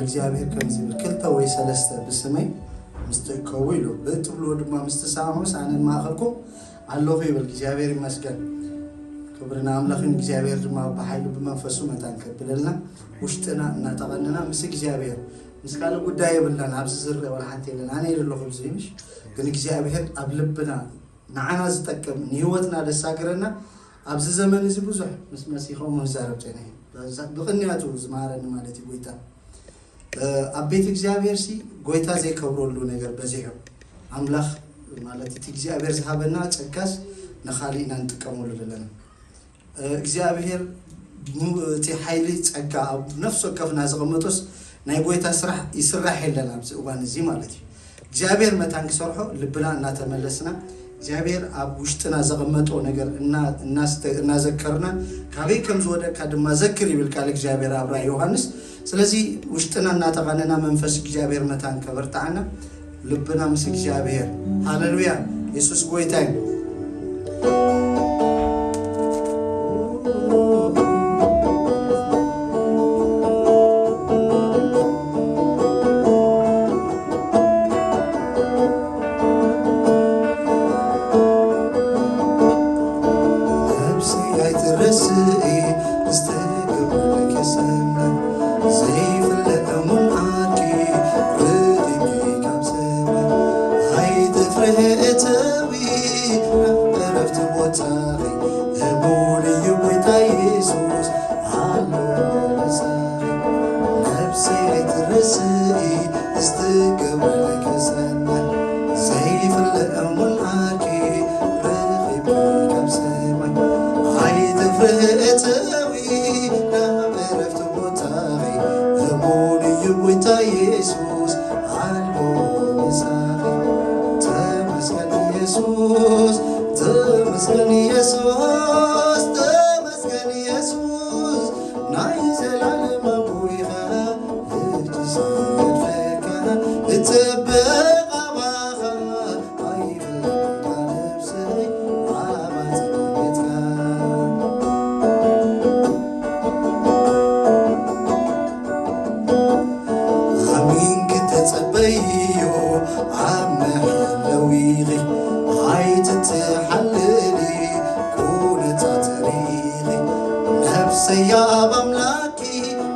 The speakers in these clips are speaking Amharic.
እግዚኣብሄር ከምዚ ክልተ ወይ ሰለስተ ብስመይ ምስተከው ኢሉ በጥብሎ ድማ ምስተሳሙስ ኣነን ማእኸልኩም ኣለኹ ይብል እግዚኣብሄር ይመስገን ክብርና ኣምላኽን እግዚኣብሄር ድማ በኃይሉ በመንፈሱ መታን ከብለልና ውሽጥና እናተቀነና ምስ እግዚኣብሄር ምስ ካለ ጉዳይ ይብላና ኣብዚ ዝርእ ወላ ሓንቲ የለን ኣነ ይደለኹ ብዝይምሽ ግን እግዚኣብሄር ኣብ ልብና ንዓና ዝጠቅም ንህይወትና ደሳግረና ኣብዚ ዘመን እዚ ብዙሕ ምስ መሲኾም ዝዛረብ ጨነ ብቕንያቱ ዝማረኒ ማለት እዩ ጎይታ ኣብ ቤት እግዚኣብሄር ሲ ጎይታ ዘይከብረሉ ነገር በዚሑ ኣምላኽ ማለት እቲ እግዚኣብሄር ዝሃበና ጸጋስ ንኻሊእና ንጥቀመሉ ዘለና እግዚኣብሄር እቲ ሓይሊ ጸጋ ኣብ ነፍሱ ወከፍና ዝቕመጦስ ናይ ጎይታ ስራሕ ይስራሕ የለን ኣብዚ እዋን እዚ ማለት እዩ እግዚኣብሄር መታን ክሰርሖ ልብና እናተመለስና እግዚአብሔር ኣብ ውሽጥና ዘቀመጦ ነገር እናዘከርና ካበይ ከም ዝወደካ ድማ ዘክር ይብል ቃል እግዚአብሔር አብራ ዮሐንስ ስለዚህ ውሽጥና እናተቀነና መንፈስ እግዚአብሔር መታን ከበርታና ልብና ምስ እግዚአብሔር ሃሌሉያ ኢየሱስ ጎይታይ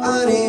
I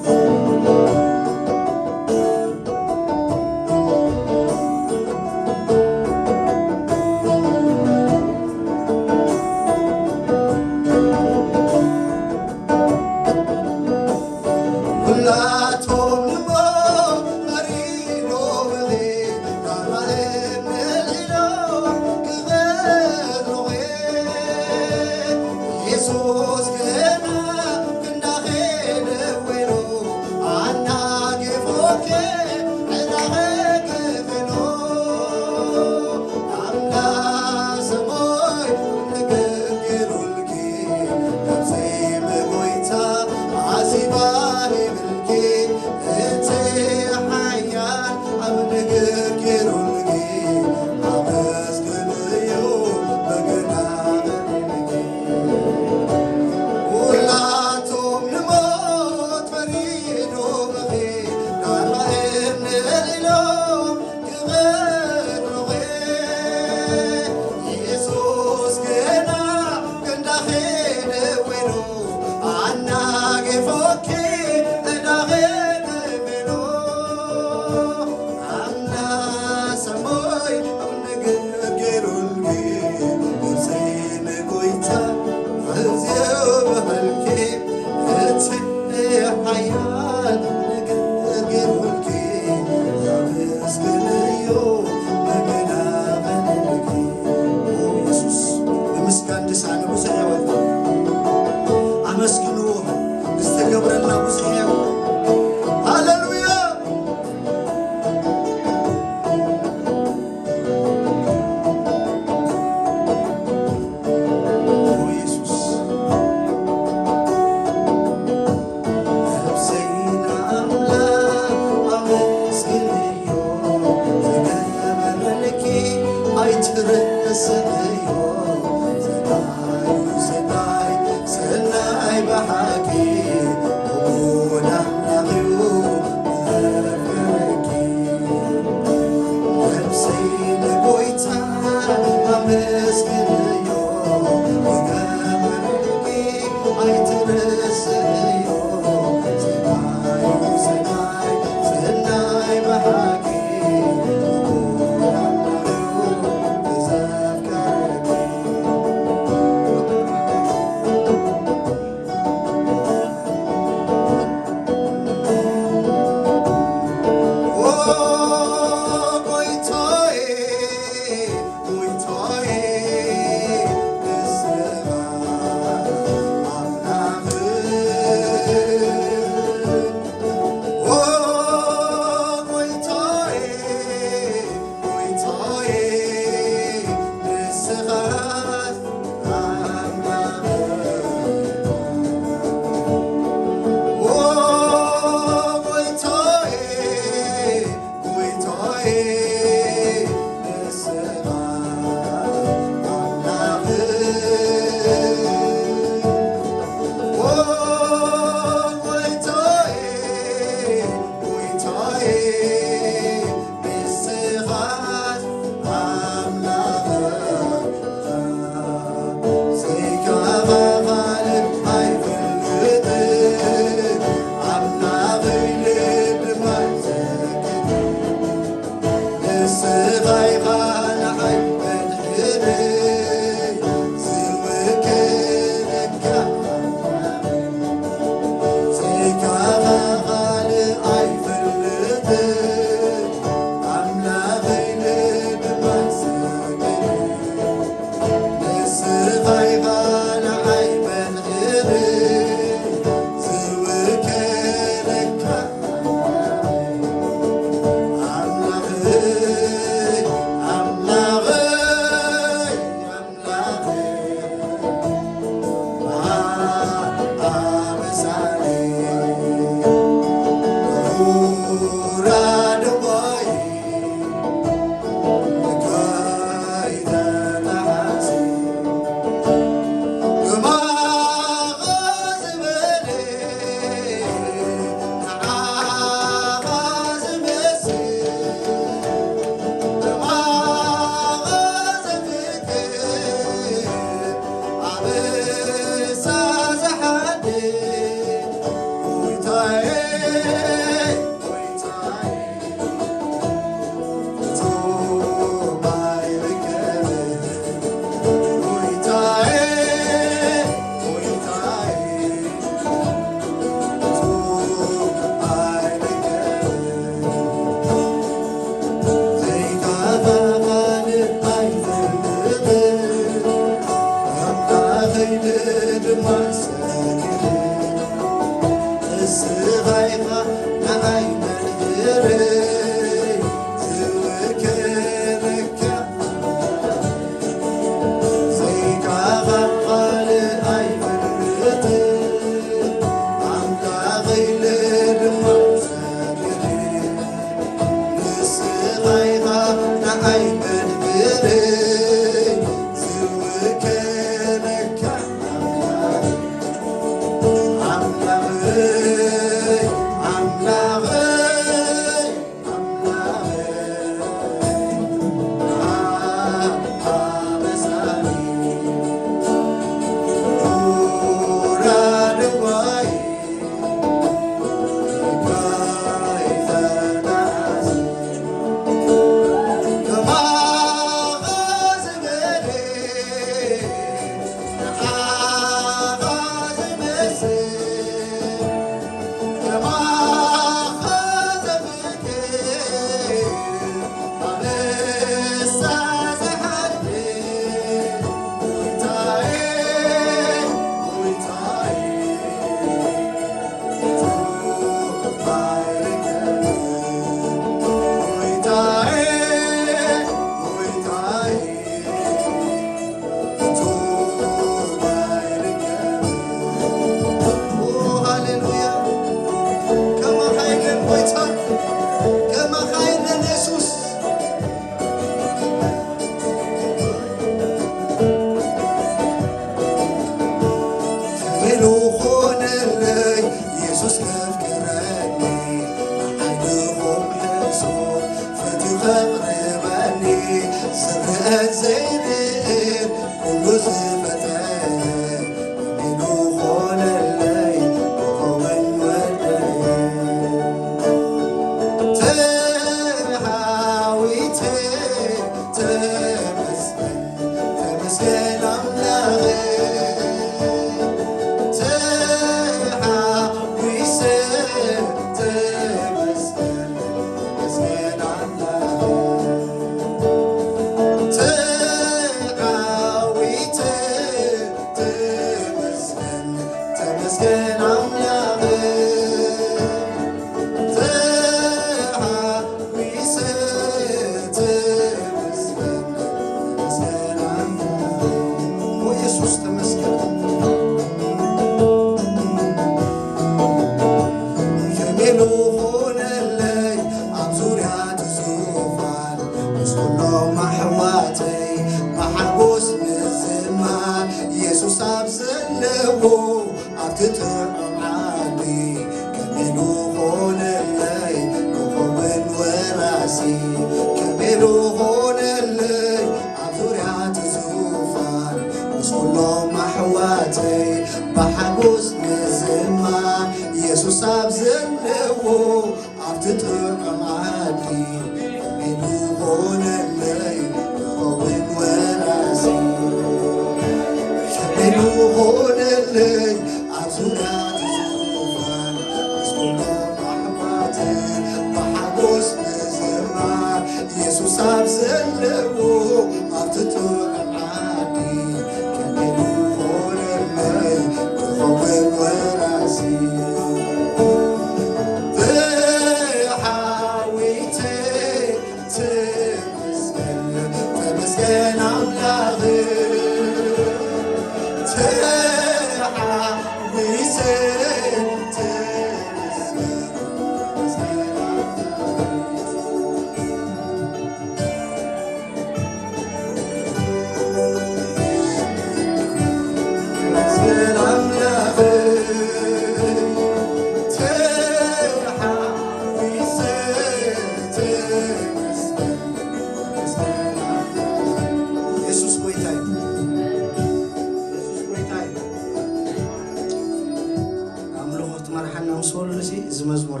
مزمور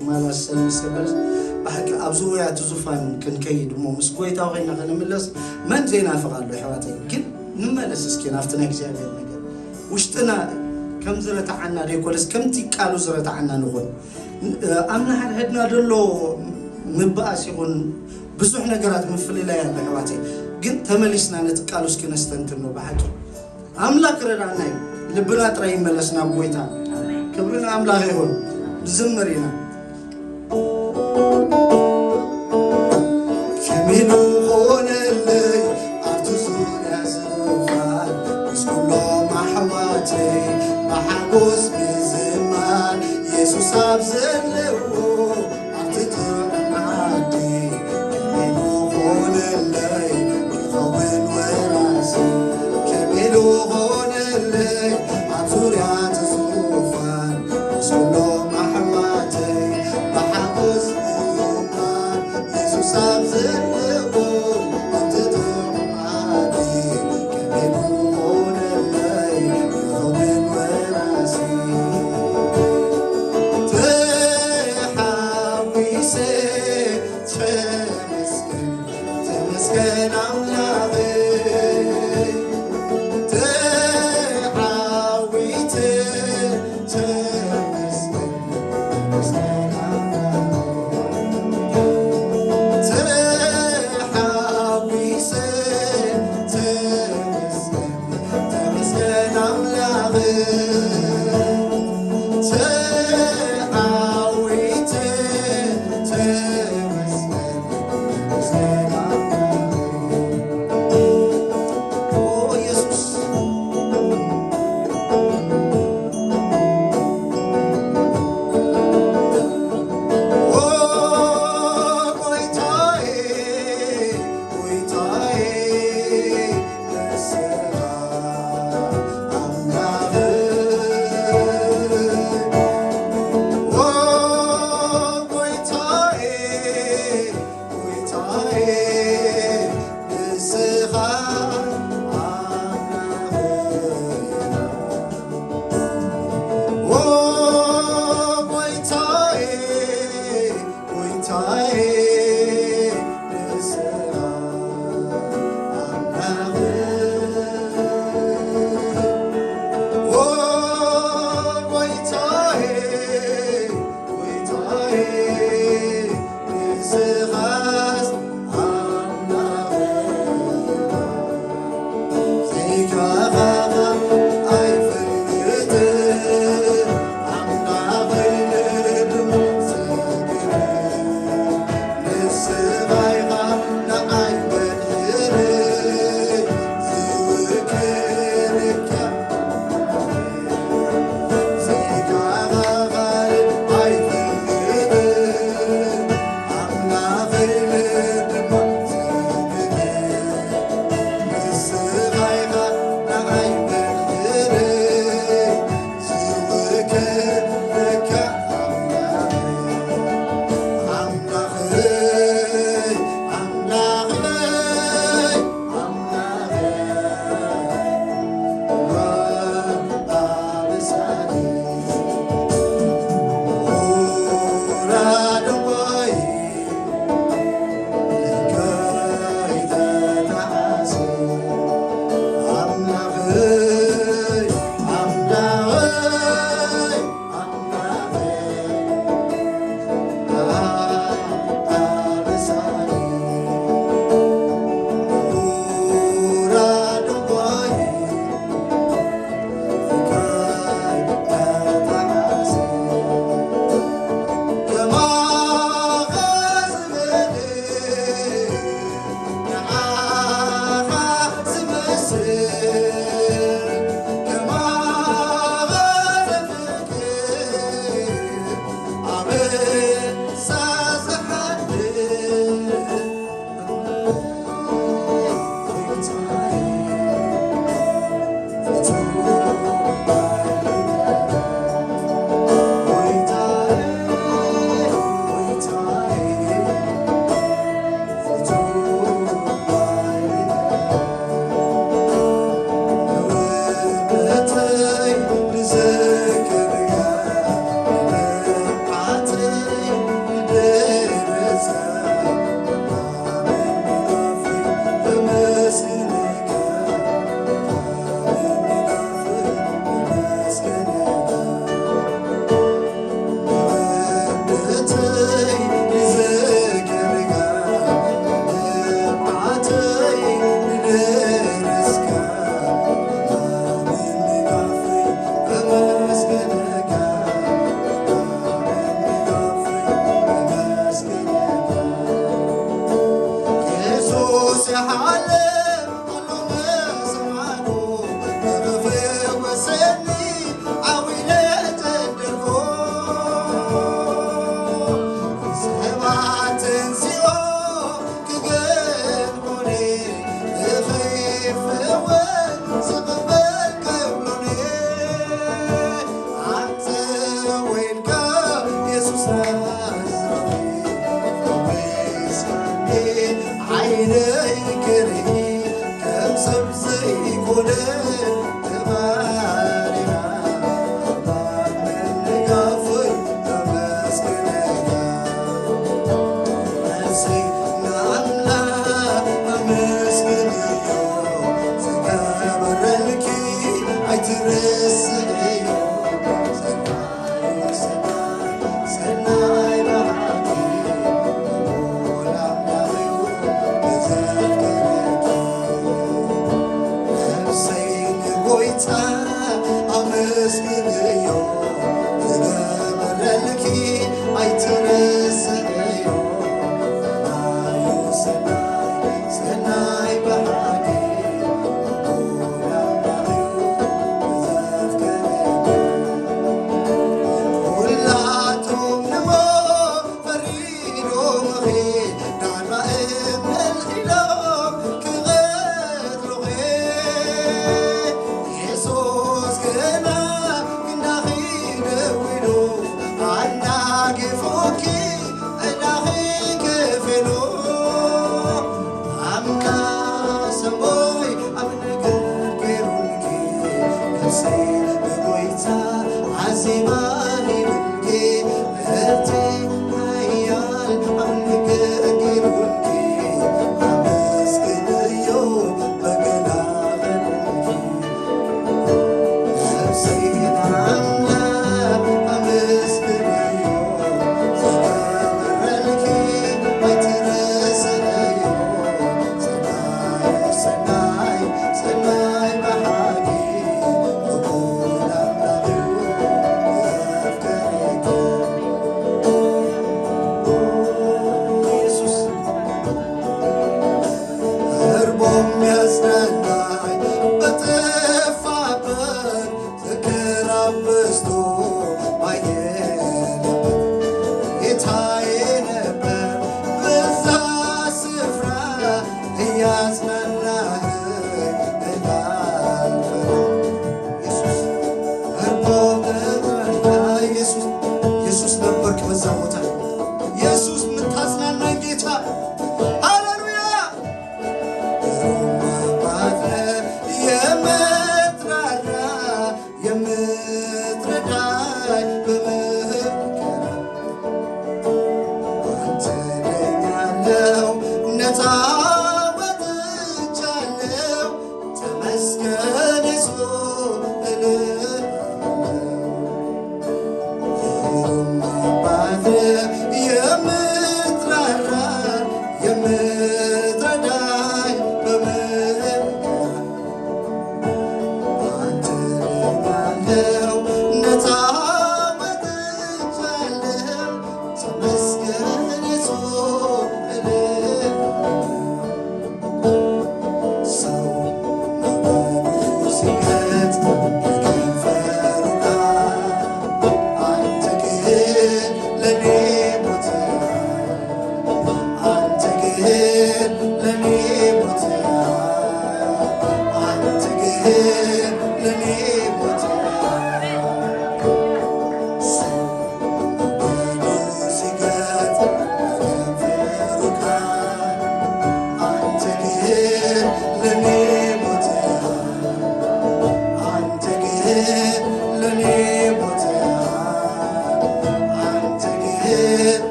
كمال السبب بحكي أبزويا تزوفان كنكيد مو مسكويتا وغينا خنملس من زينا فقال له حواتي كن نملس اسكي نافتنا እግዚአብሔር ነገር ውሽጥና ከም ዝረታ عنا ሪኮልስ ከም ትቃሉ ዝረታ عنا ንኹን አምና ሄድና ደሎ ምባስ ይሁን ብዙሕ ነገራት ምፍልላ ያለ حواتي ግን ተመልስና ነጥቃሉ እስኪ ነስተንትን ነው በሐቂ አምላክ ረዳና ልብና ጥራይ መለስና ቦይታ ክብርና አምላክ ይሁን ዝምሪና ከሚሉ ሆነልኝ አብቱዙን ያዘፋል እስኩሎ ማሕዋቴ ማሓጎስ ብዝማን ኢየሱስ አብዘለው አብትጥዕናዲ ከሚሉ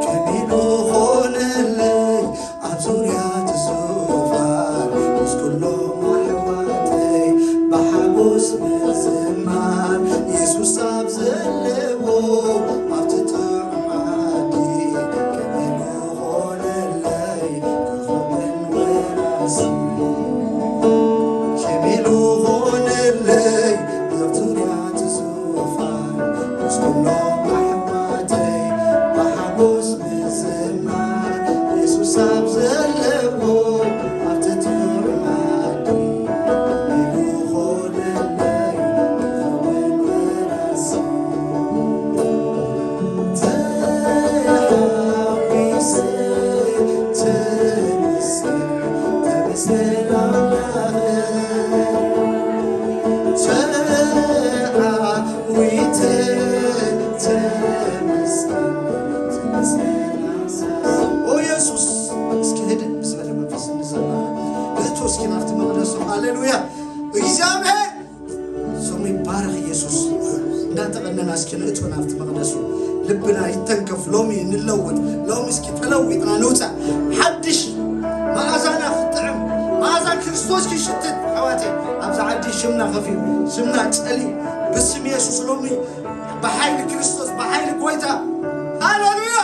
ከመይ'ሉ ኾነለይ ኣብ ዙርያ ትዙፋን ምስ ኩሎም ኣሕዋተይ ብሓጎስ ምዝማር ኢየሱስ ኣብ ዘለዎ ኣብቲ ጥዑም ዓዲ ከመይ'ሉ ኾነለይ ክኸምን ወራሲ ከመይ'ሉ ኾነለይ ኣብ ዙርያ ትዙፋን ምስ ኩሎም ኣሕዋተይ ብሓጎስ ምዝማር ኢየሱስ ኣብ ዘለዎ ኣብቲ ጥዑም ዓዲ ከመይ'ሉ ኾነለይ ክኸምን ወራሲ ተሓዊሰ ተመስገን ተዓዊተ ተመስገን ኦ ኢየሱስ እስኪ ሄደን ብዝበለ መንፈስ እንዘምር እቶ እስኪ ናብቲ መቅደሱ ሃሌሉያ እግዚአብሔር ስሙ ይባረክ ኢየሱስ እንዳተቀነና እስኪ ንእቶ ናብቲ መቅደሱ ልብና ይተንከፍ ሎሚ እንለወጥ ሎሚ እስኪ ተለዊጥና ንውፃእ ሓድሽ መዓዛና ክጥዕም መዓዛ ክርስቶስ ክሽትት ኣሕዋቴ ኣብዛ ዓዲ ሽምና ከፊዩ ሽምና ጸሊዩ ብስም ኢየሱስ ሎሚ በሓይሊ ክርስቶስ በሓይሊ ጎይታ ሃሌሉያ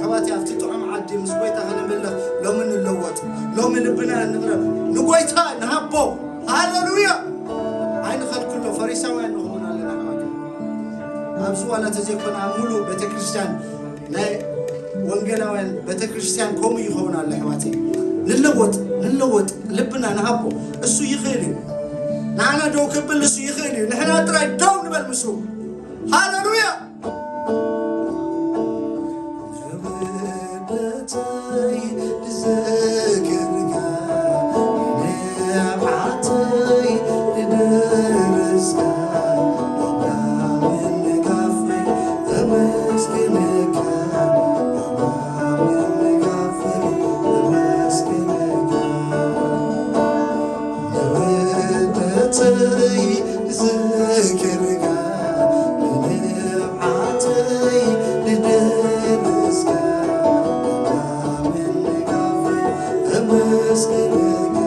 ኣሕዋቴ ኣብቲ ጥዑም ዓዲ ምስ ጎይታ ክንምለኽ ሎሚ ንለወጥ ሎሚ ልብና ንቕረብ ንጎይታ ንሃቦ ሃሌሉያ ኣይንኸልክሎ ፈሪሳውያን ንኸውን ኣለና ኣሕዋቴ ኣብዚ ዋላ ተዘይኮነ ኣብ ሙሉእ ቤተክርስትያን ናይ ወንጌላውያን ቤተክርስትያን ከምኡ ይኸውን ኣሎ ኣሕዋቴ ንለወጥ ልብና ንሃቦ እሱ ይኽእል እዩ ንዓና ደው ክብል እሱ ይኽእል እዩ ንሕና ጥራይ ደው ንበል ምስኡ ሃሌሉያ ንውደተይ ዝዘክርካ ንብዓተይ ንደርስካ ምንጋፈይ ኣመስግነካ ምንጋፈይ ኣመስግነካ ንውደተይ ዝዘክርካ ንብዓተይ ንደርስካ ምንጋፈይ ኣመስግነካ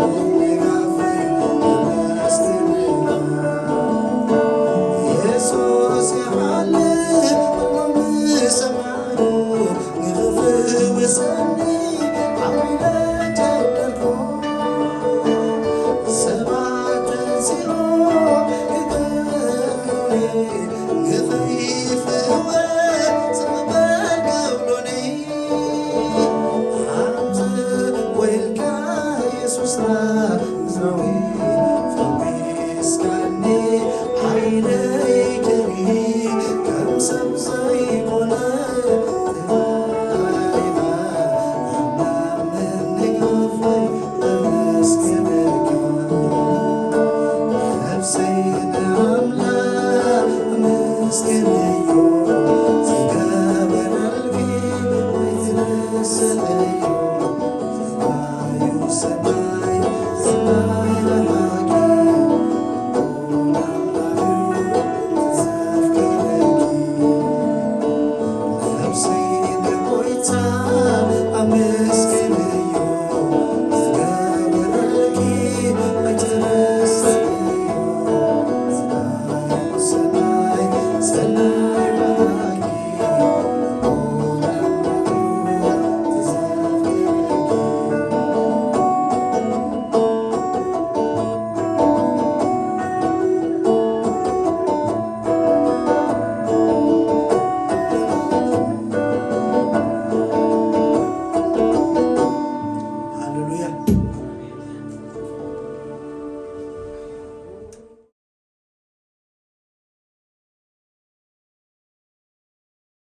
ምንጋፈይ ኣመስግነካ ኢየሱስ ይሓልፍ ምሰማሩ ንኽፍውሰኒ ዓሚለ ተደልኮ ሰባት ተንሲኦም ክገሉኒ ንኸይፍወስ ዝበል ገብሎኒ ሓንቲ ወይልካ ኢየሱስና እዝራዊ ፈዊስካኒ ዓይነይ ከሪ ከም ሰብ ዘይኮነ ተባይኻ ኣማምንጋፈይ ኣመስግነካ ነፍሰይ ንኣምላኽ ኣመስግነዮ